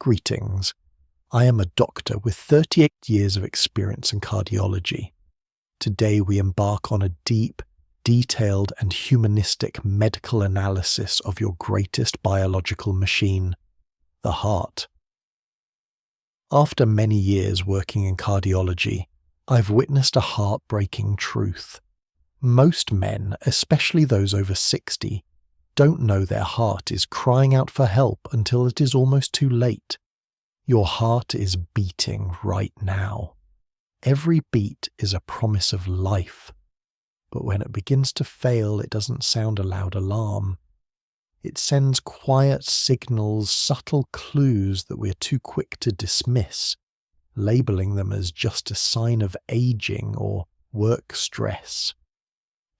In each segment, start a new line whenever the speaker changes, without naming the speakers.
Greetings. I am a doctor with 38 years of experience in cardiology. Today we embark on a deep, detailed and humanistic medical analysis of your greatest biological machine, the heart. After many years working in cardiology, I've witnessed a heartbreaking truth. Most men, especially those over 60, don't know their heart is crying out for help until it is almost too late. Your heart is beating right now. Every beat is a promise of life. But when it begins to fail, it doesn't sound a loud alarm. It sends quiet signals, subtle clues that we're too quick to dismiss, labeling them as just a sign of aging or work stress.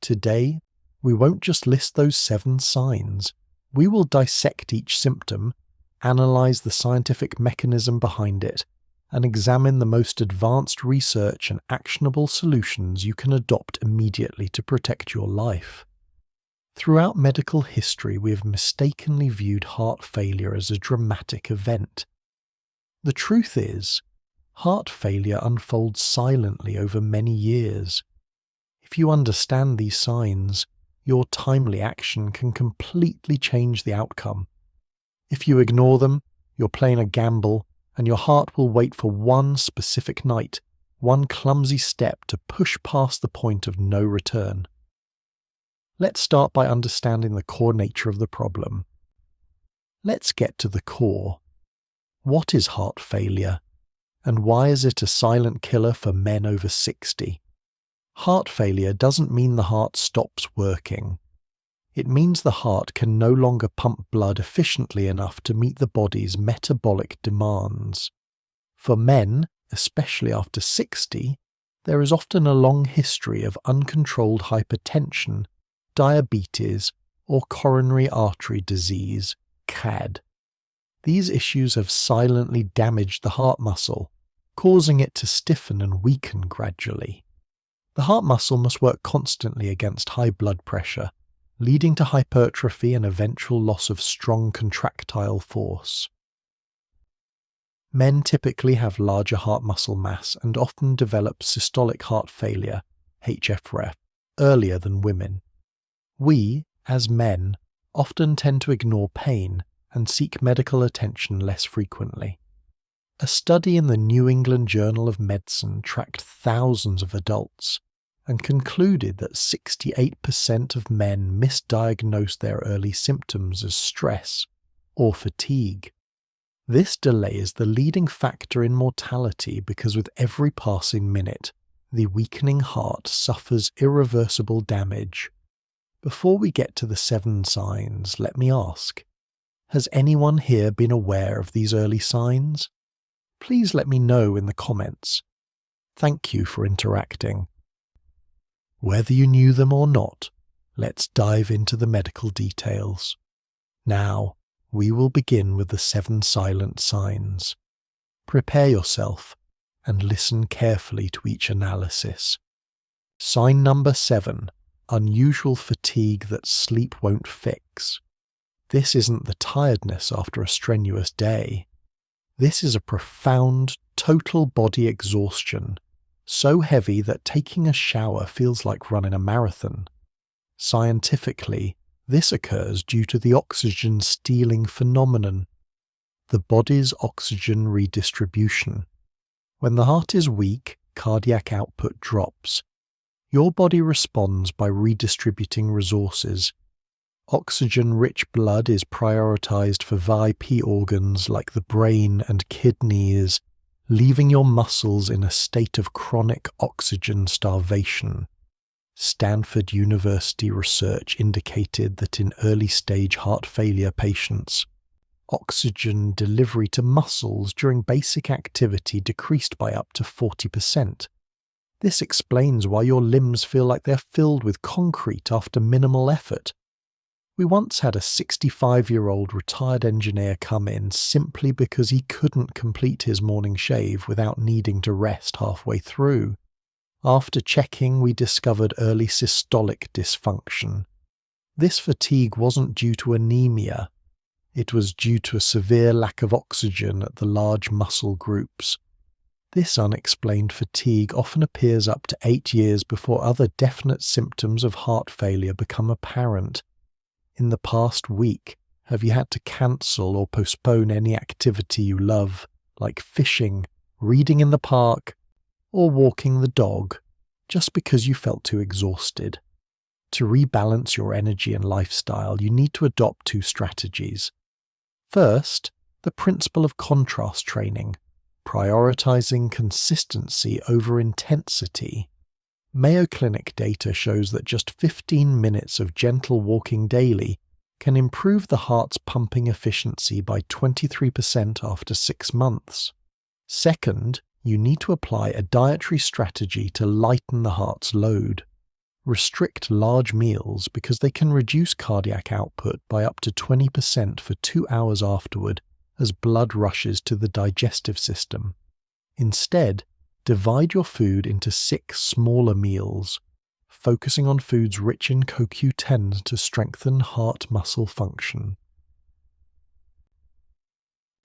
Today, we won't just list those 7 signs. We will dissect each symptom, analyze the scientific mechanism behind it, and examine the most advanced research and actionable solutions you can adopt immediately to protect your life. Throughout medical history, we have mistakenly viewed heart failure as a dramatic event. The truth is, heart failure unfolds silently over many years. If you understand these signs, your timely action can completely change the outcome. If you ignore them, you're playing a gamble, and your heart will wait for one specific night, one clumsy step to push past the point of no return. Let's start by understanding the core nature of the problem. Let's get to the core. What is heart failure, and why is it a silent killer for men over 60? Heart failure doesn't mean the heart stops working. It means the heart can no longer pump blood efficiently enough to meet the body's metabolic demands. For men, especially after 60, there is often a long history of uncontrolled hypertension, diabetes, or coronary artery disease, CAD. These issues have silently damaged the heart muscle, causing it to stiffen and weaken gradually. The heart muscle must work constantly against high blood pressure, leading to hypertrophy and eventual loss of strong contractile force. Men typically have larger heart muscle mass and often develop systolic heart failure, HFrEF, earlier than women. We, as men, often tend to ignore pain and seek medical attention less frequently. A study in the New England Journal of Medicine tracked thousands of adults and concluded that 68% of men misdiagnosed their early symptoms as stress or fatigue. This delay is the leading factor in mortality because with every passing minute, the weakening heart suffers irreversible damage. Before we get to the 7 signs, let me ask, has anyone here been aware of these early signs? Please let me know in the comments. Thank you for interacting. Whether you knew them or not, let's dive into the medical details. Now, we will begin with the 7 silent signs. Prepare yourself and listen carefully to each analysis. Sign number 7, unusual fatigue that sleep won't fix. This isn't the tiredness after a strenuous day. This is a profound, total body exhaustion, so heavy that taking a shower feels like running a marathon. Scientifically, this occurs due to the oxygen stealing phenomenon, the body's oxygen redistribution. When the heart is weak, cardiac output drops. Your body responds by redistributing resources. Oxygen-rich blood is prioritized for VIP organs like the brain and kidneys, leaving your muscles in a state of chronic oxygen starvation. Stanford University research indicated that in early-stage heart failure patients, oxygen delivery to muscles during basic activity decreased by up to 40%. This explains why your limbs feel like they're filled with concrete after minimal effort. We once had a 65-year-old retired engineer come in simply because he couldn't complete his morning shave without needing to rest halfway through. After checking, we discovered early systolic dysfunction. This fatigue wasn't due to anemia. It was due to a severe lack of oxygen at the large muscle groups. This unexplained fatigue often appears up to 8 years before other definite symptoms of heart failure become apparent. In the past week, have you had to cancel or postpone any activity you love, like fishing, reading in the park, or walking the dog, just because you felt too exhausted? To rebalance your energy and lifestyle, you need to adopt 2 strategies. First, the principle of contrast training, prioritizing consistency over intensity. Mayo Clinic data shows that just 15 minutes of gentle walking daily can improve the heart's pumping efficiency by 23% after 6 months. Second, you need to apply a dietary strategy to lighten the heart's load. Restrict large meals because they can reduce cardiac output by up to 20% for 2 hours afterward as blood rushes to the digestive system. Instead, divide your food into 6 smaller meals, focusing on foods rich in CoQ10 to strengthen heart muscle function.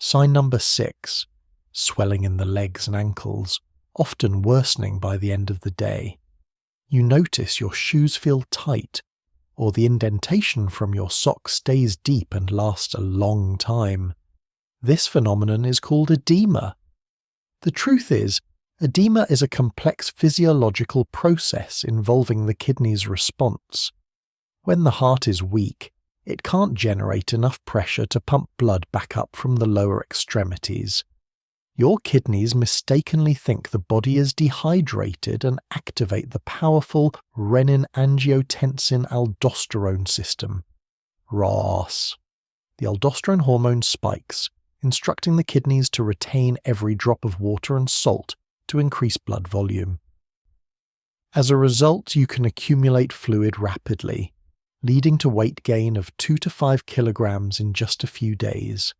Sign number 6. Swelling in the legs and ankles, often worsening by the end of the day. You notice your shoes feel tight, or the indentation from your sock stays deep and lasts a long time. This phenomenon is called edema. The truth is, edema is a complex physiological process involving the kidney's response. When the heart is weak, it can't generate enough pressure to pump blood back up from the lower extremities. Your kidneys mistakenly think the body is dehydrated and activate the powerful renin-angiotensin-aldosterone system, RAS. The aldosterone hormone spikes, instructing the kidneys to retain every drop of water and salt to increase blood volume. As a result, you can accumulate fluid rapidly, leading to weight gain of 2 to 5 kilograms in just a few days.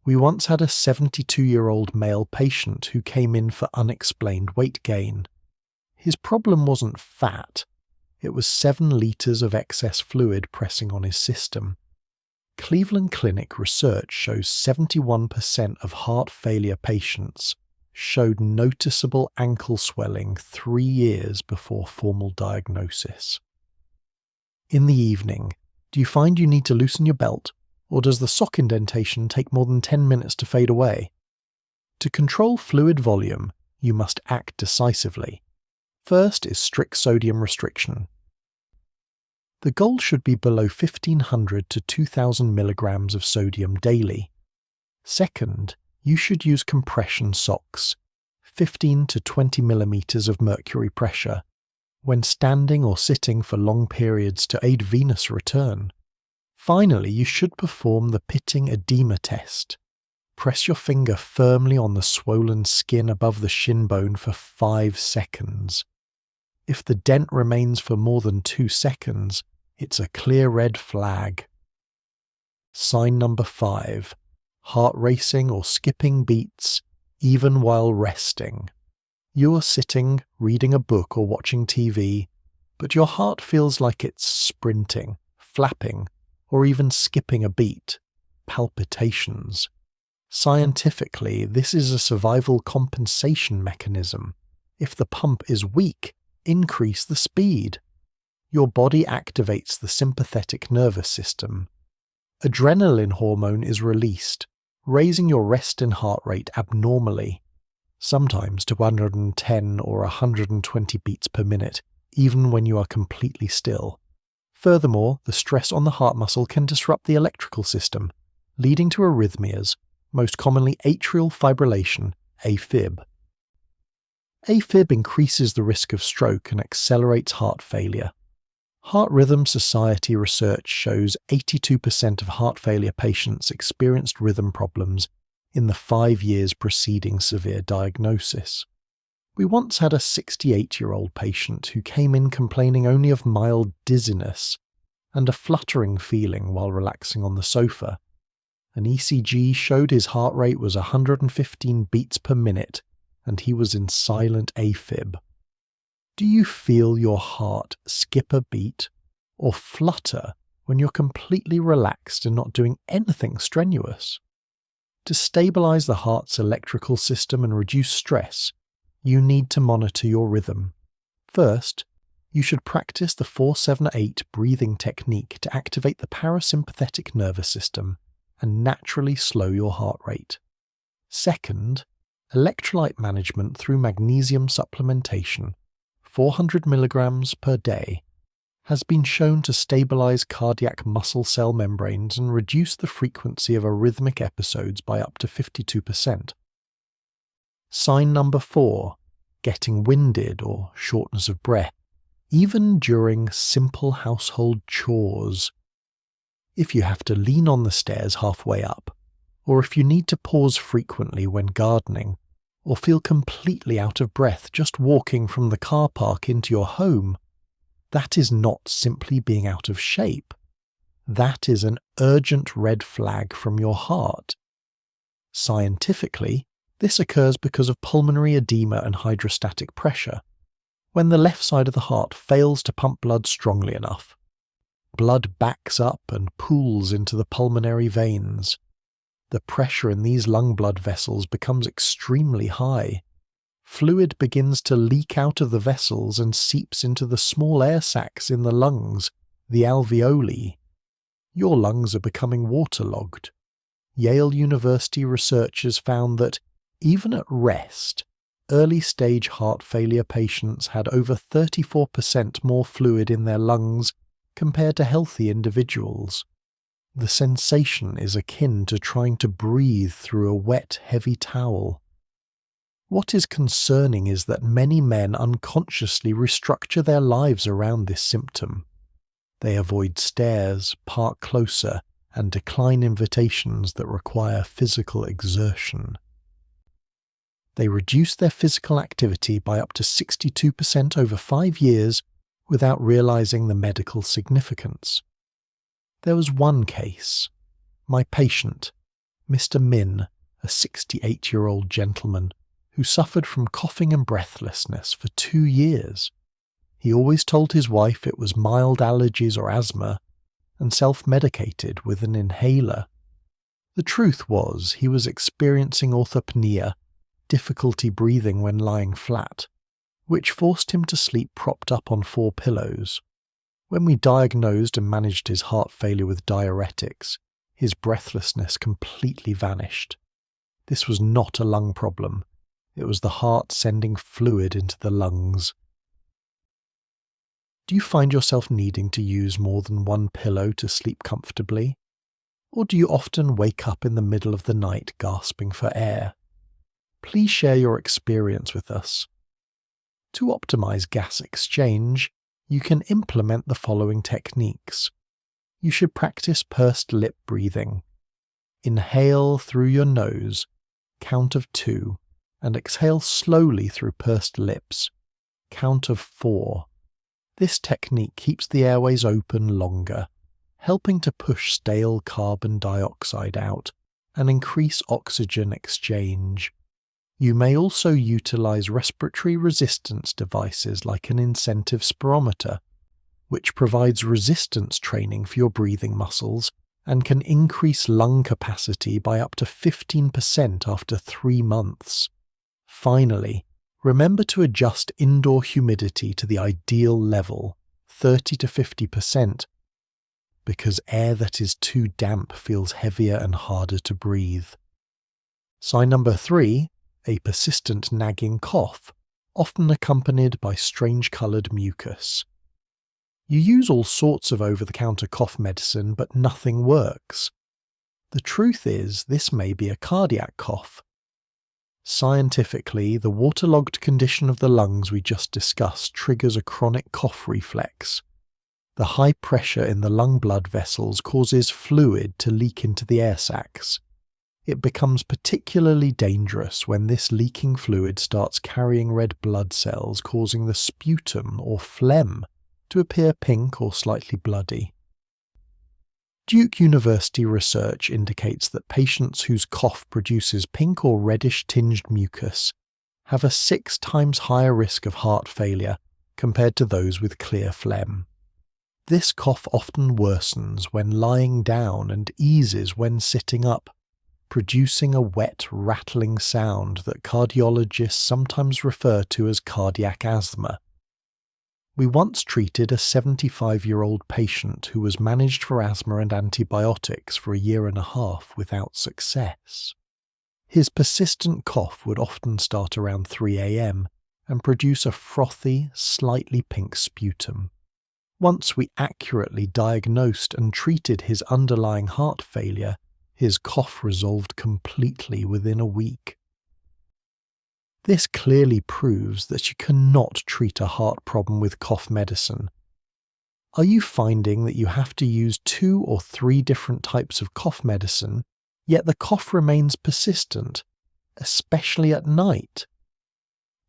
We once had a 72-year-old male patient who came in for unexplained weight gain. His problem wasn't fat, it was 7 liters of excess fluid pressing on his system. Cleveland Clinic research shows 71% of heart failure patients showed noticeable ankle swelling 3 years before formal diagnosis. In the evening, do you find you need to loosen your belt, or does the sock indentation take more than 10 minutes to fade away? To control fluid volume, you must act decisively. First is strict sodium restriction. The goal should be below 1,500 to 2,000 milligrams of sodium daily. Second, you should use compression socks, 15 to 20 millimeters of mercury pressure, when standing or sitting for long periods to aid venous return. Finally, you should perform the pitting edema test. Press your finger firmly on the swollen skin above the shin bone for 5 seconds. If the dent remains for more than 2 seconds, it's a clear red flag. Sign number 5. Heart racing or skipping beats, even while resting. You are sitting, reading a book or watching TV, but your heart feels like it's sprinting, flapping, or even skipping a beat. Palpitations. Scientifically, this is a survival compensation mechanism. If the pump is weak, increase the speed. Your body activates the sympathetic nervous system. Adrenaline hormone is released, raising your resting heart rate abnormally, sometimes to 110 or 120 beats per minute, even when you are completely still. Furthermore, the stress on the heart muscle can disrupt the electrical system, leading to arrhythmias, most commonly atrial fibrillation, AFib. AFib increases the risk of stroke and accelerates heart failure. Heart Rhythm Society research shows 82% of heart failure patients experienced rhythm problems in the 5 years preceding severe diagnosis. We once had a 68-year-old patient who came in complaining only of mild dizziness and a fluttering feeling while relaxing on the sofa. An ECG showed his heart rate was 115 beats per minute and he was in silent AFib. Do you feel your heart skip a beat or flutter when you're completely relaxed and not doing anything strenuous. To stabilize the heart's electrical system and reduce stress, you need to monitor your rhythm. First, you should practice the 4-7-8 breathing technique to activate the parasympathetic nervous system and naturally slow your heart rate. Second, electrolyte management through magnesium supplementation, 400 mg per day, has been shown to stabilize cardiac muscle cell membranes and reduce the frequency of arrhythmic episodes by up to 52%. Sign number 4, getting winded or shortness of breath, even during simple household chores. If you have to lean on the stairs halfway up, or if you need to pause frequently when gardening, or feel completely out of breath just walking from the car park into your home, that is not simply being out of shape. That is an urgent red flag from your heart. Scientifically, this occurs because of pulmonary edema and hydrostatic pressure. When the left side of the heart fails to pump blood strongly enough, blood backs up and pools into the pulmonary veins. The pressure in these lung blood vessels becomes extremely high. Fluid begins to leak out of the vessels and seeps into the small air sacs in the lungs, the alveoli. Your lungs are becoming waterlogged. Yale University researchers found that, even at rest, early-stage heart failure patients had over 34% more fluid in their lungs compared to healthy individuals. The sensation is akin to trying to breathe through a wet, heavy towel. What is concerning is that many men unconsciously restructure their lives around this symptom. They avoid stairs, park closer, and decline invitations that require physical exertion. They reduce their physical activity by up to 62% over 5 years without realizing the medical significance. There was one case. My patient, Mr. Min, a 68-year-old gentleman, who suffered from coughing and breathlessness for 2 years. He always told his wife it was mild allergies or asthma, and self-medicated with an inhaler. The truth was he was experiencing orthopnea, difficulty breathing when lying flat, which forced him to sleep propped up on 4 pillows. When we diagnosed and managed his heart failure with diuretics, his breathlessness completely vanished. This was not a lung problem. It was the heart sending fluid into the lungs. Do you find yourself needing to use more than one pillow to sleep comfortably? Or do you often wake up in the middle of the night gasping for air? Please share your experience with us. To optimize gas exchange, you can implement the following techniques. You should practice pursed lip breathing. Inhale through your nose, count of 2, and exhale slowly through pursed lips, count of 4. This technique keeps the airways open longer, helping to push stale carbon dioxide out and increase oxygen exchange. You may also utilize respiratory resistance devices like an incentive spirometer, which provides resistance training for your breathing muscles and can increase lung capacity by up to 15% after 3 months. Finally, remember to adjust indoor humidity to the ideal level, 30 to 50%, because air that is too damp feels heavier and harder to breathe. Sign number 3, a persistent nagging cough, often accompanied by strange-coloured mucus. You use all sorts of over-the-counter cough medicine, but nothing works. The truth is, this may be a cardiac cough. Scientifically, the waterlogged condition of the lungs we just discussed triggers a chronic cough reflex. The high pressure in the lung blood vessels causes fluid to leak into the air sacs. It becomes particularly dangerous when this leaking fluid starts carrying red blood cells, causing the sputum or phlegm to appear pink or slightly bloody. Duke University research indicates that patients whose cough produces pink or reddish-tinged mucus have a 6 times higher risk of heart failure compared to those with clear phlegm. This cough often worsens when lying down and eases when sitting up, producing a wet, rattling sound that cardiologists sometimes refer to as cardiac asthma. We once treated a 75-year-old patient who was managed for asthma and antibiotics for a year and a half without success. His persistent cough would often start around 3 a.m. and produce a frothy, slightly pink sputum. Once we accurately diagnosed and treated his underlying heart failure, his cough resolved completely within a week. This clearly proves that you cannot treat a heart problem with cough medicine. Are you finding that you have to use 2 or 3 different types of cough medicine, yet the cough remains persistent, especially at night?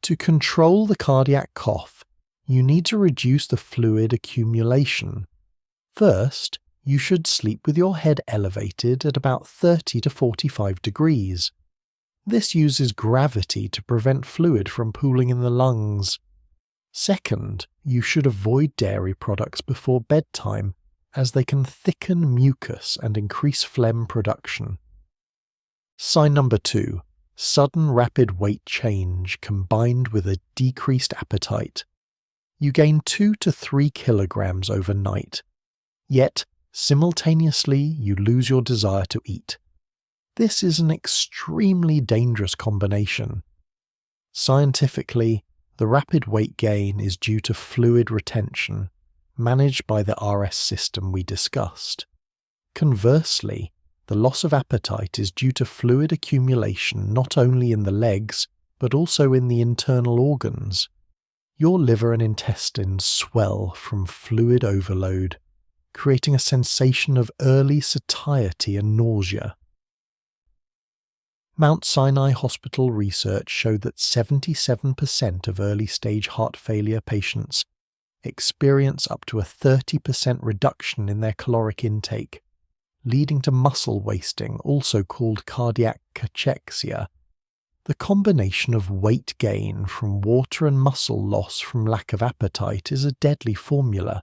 To control the cardiac cough, you need to reduce the fluid accumulation. First, you should sleep with your head elevated at about 30 to 45 degrees. This uses gravity to prevent fluid from pooling in the lungs. Second, you should avoid dairy products before bedtime, as they can thicken mucus and increase phlegm production. Sign number 2. Sudden rapid weight change combined with a decreased appetite. You gain 2 to 3 kilograms overnight, yet simultaneously you lose your desire to eat. This is an extremely dangerous combination. Scientifically, the rapid weight gain is due to fluid retention, managed by the RS system we discussed. Conversely, the loss of appetite is due to fluid accumulation not only in the legs, but also in the internal organs. Your liver and intestines swell from fluid overload, creating a sensation of early satiety and nausea. Mount Sinai Hospital research showed that 77% of early-stage heart failure patients experience up to a 30% reduction in their caloric intake, leading to muscle wasting, also called cardiac cachexia. The combination of weight gain from water and muscle loss from lack of appetite is a deadly formula.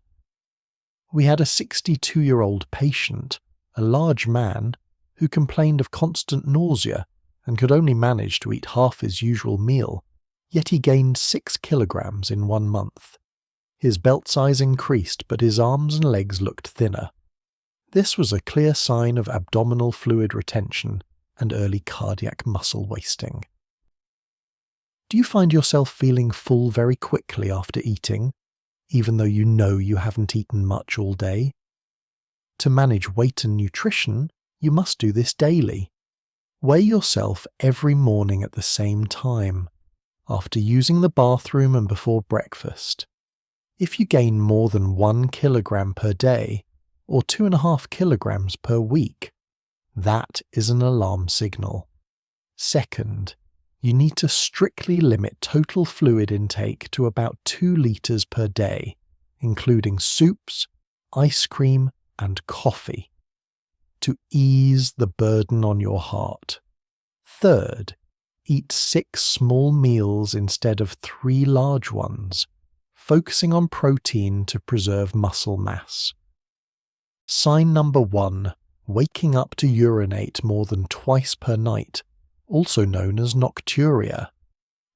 We had a 62-year-old patient, a large man, who complained of constant nausea and could only manage to eat half his usual meal, yet he gained 6 kilograms in 1 month. His belt size increased, but his arms and legs looked thinner. This was a clear sign of abdominal fluid retention and early cardiac muscle wasting. Do you find yourself feeling full very quickly after eating, even though you know you haven't eaten much all day? To manage weight and nutrition, you must do this daily. Weigh yourself every morning at the same time, after using the bathroom and before breakfast. If you gain more than 1 kilogram per day, or 2.5 kilograms per week, that is an alarm signal. Second, you need to strictly limit total fluid intake to about 2 liters per day, including soups, ice cream, and coffee, to ease the burden on your heart. Third, eat 6 small meals instead of 3 large ones, focusing on protein to preserve muscle mass. Sign number 1, waking up to urinate more than twice per night, also known as nocturia.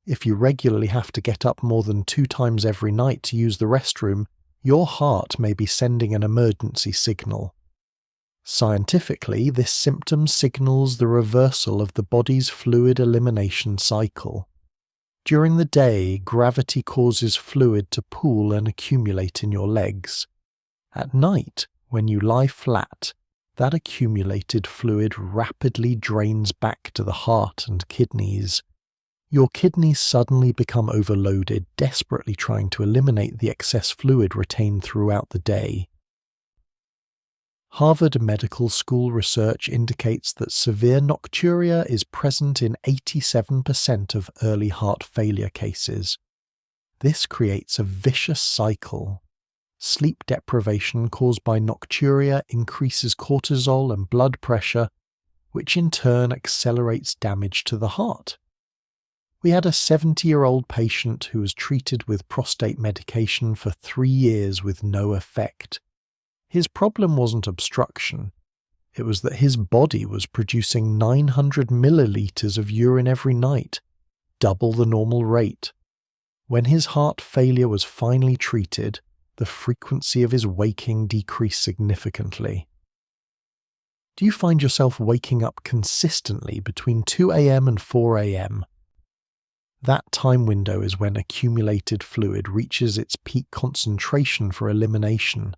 If you regularly have to get up more than 2 times every night to use the restroom, your heart may be sending an emergency signal. Scientifically, this symptom signals the reversal of the body's fluid elimination cycle. During the day, gravity causes fluid to pool and accumulate in your legs. At night, when you lie flat, that accumulated fluid rapidly drains back to the heart and kidneys. Your kidneys suddenly become overloaded, desperately trying to eliminate the excess fluid retained throughout the day. Harvard Medical School research indicates that severe nocturia is present in 87% of early heart failure cases. This creates a vicious cycle. Sleep deprivation caused by nocturia increases cortisol and blood pressure, which in turn accelerates damage to the heart. We had a 70-year-old patient who was treated with prostate medication for 3 years with no effect. His problem wasn't obstruction. It was that his body was producing 900 milliliters of urine every night, double the normal rate. When his heart failure was finally treated, the frequency of his waking decreased significantly. Do you find yourself waking up consistently between 2 a.m. and 4 a.m.? That time window is when accumulated fluid reaches its peak concentration for elimination.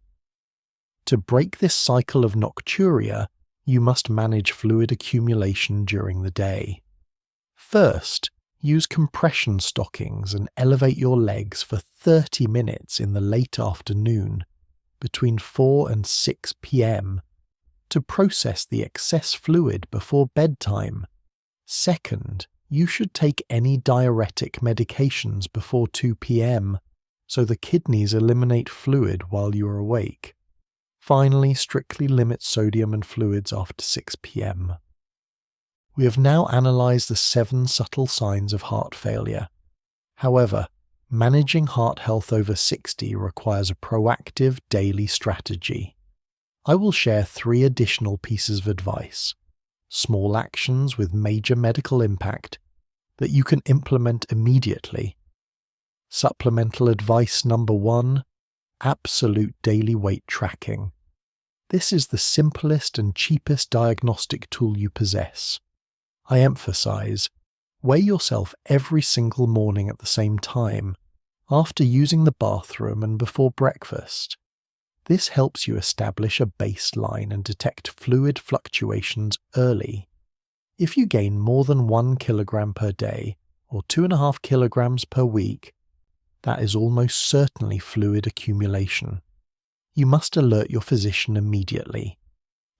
To break this cycle of nocturia, you must manage fluid accumulation during the day. First, use compression stockings and elevate your legs for 30 minutes in the late afternoon, between 4 and 6 p.m., to process the excess fluid before bedtime. Second, you should take any diuretic medications before 2 p.m., so the kidneys eliminate fluid while you are awake. Finally, strictly limit sodium and fluids after 6 p.m. We have now analysed the 7 subtle signs of heart failure. However, managing heart health over 60 requires a proactive daily strategy. I will share 3 additional pieces of advice, small actions with major medical impact that you can implement immediately. Supplemental advice number 1, absolute daily weight tracking. This is the simplest and cheapest diagnostic tool you possess. I emphasize, weigh yourself every single morning at the same time, after using the bathroom and before breakfast. This helps you establish a baseline and detect fluid fluctuations early. If you gain more than 1 kilogram per day, or 2.5 kilograms per week, that is almost certainly fluid accumulation. You must alert your physician immediately.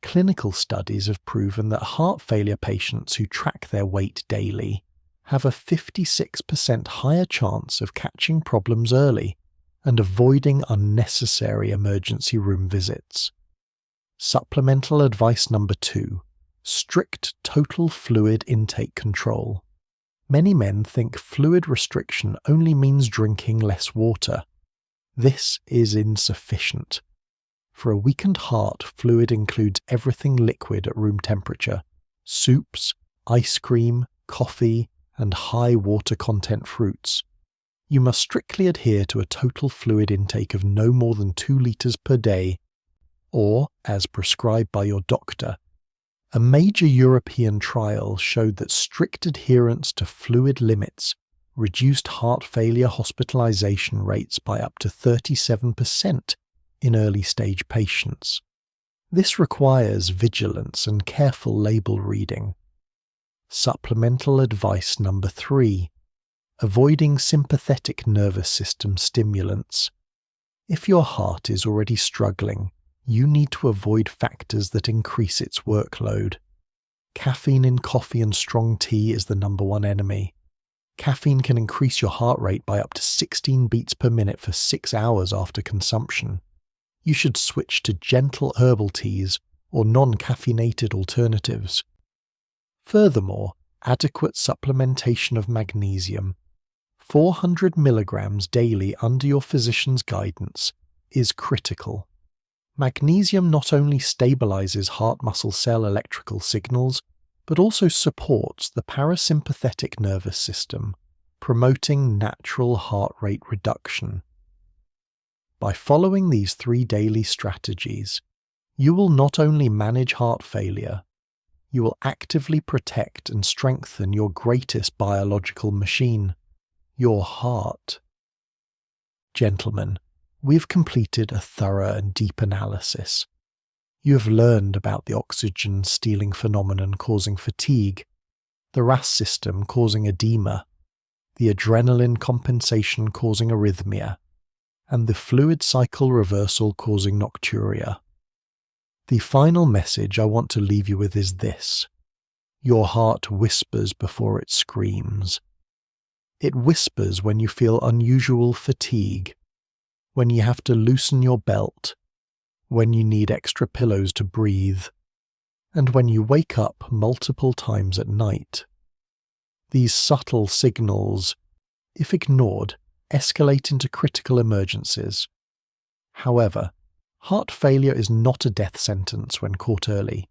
Clinical studies have proven that heart failure patients who track their weight daily have a 56% higher chance of catching problems early and avoiding unnecessary emergency room visits. Supplemental advice number 2, strict total fluid intake control. Many men think fluid restriction only means drinking less water. This is insufficient. For a weakened heart, fluid includes everything liquid at room temperature: soups, ice cream, coffee, and high water content fruits. You must strictly adhere to a total fluid intake of no more than 2 liters per day, or as prescribed by your doctor. A major European trial showed that strict adherence to fluid limits reduced heart failure hospitalization rates by up to 37% in early-stage patients. This requires vigilance and careful label reading. Supplemental advice number 3, avoiding sympathetic nervous system stimulants. If your heart is already struggling, you need to avoid factors that increase its workload. Caffeine in coffee and strong tea is the number 1 enemy. Caffeine can increase your heart rate by up to 16 beats per minute for 6 hours after consumption. You should switch to gentle herbal teas or non-caffeinated alternatives. Furthermore, adequate supplementation of magnesium, 400 milligrams daily under your physician's guidance, is critical. Magnesium not only stabilizes heart muscle cell electrical signals, but also supports the parasympathetic nervous system, promoting natural heart rate reduction. By following these 3 daily strategies, you will not only manage heart failure, you will actively protect and strengthen your greatest biological machine, your heart. Gentlemen, we've completed a thorough and deep analysis. You have learned about the oxygen-stealing phenomenon causing fatigue, the RAS system causing edema, the adrenaline compensation causing arrhythmia, and the fluid cycle reversal causing nocturia. The final message I want to leave you with is this: your heart whispers before it screams. It whispers when you feel unusual fatigue, when you have to loosen your belt, when you need extra pillows to breathe, and when you wake up multiple times at night. These subtle signals, if ignored, escalate into critical emergencies. However, Heart failure is not a death sentence when caught early.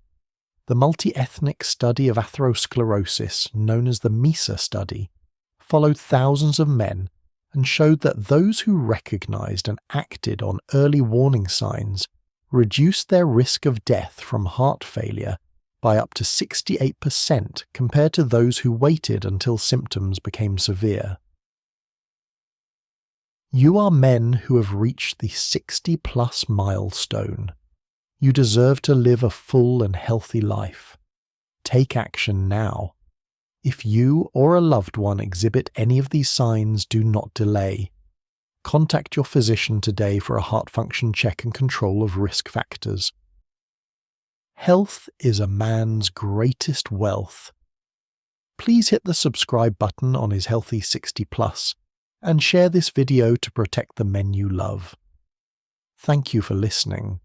The multi-ethnic study of atherosclerosis, known as the MESA study, followed thousands of men and showed that those who recognized and acted on early warning signs reduced their risk of death from heart failure by up to 68% compared to those who waited until symptoms became severe. You are men who have reached the 60-plus milestone. You deserve to live a full and healthy life. Take action now. If you or a loved one exhibit any of these signs, do not delay. Contact your physician today for a heart function check and control of risk factors. Health is a man's greatest wealth. Please hit the subscribe button on his Healthy 60 Plus and share this video to protect the men you love. Thank you for listening.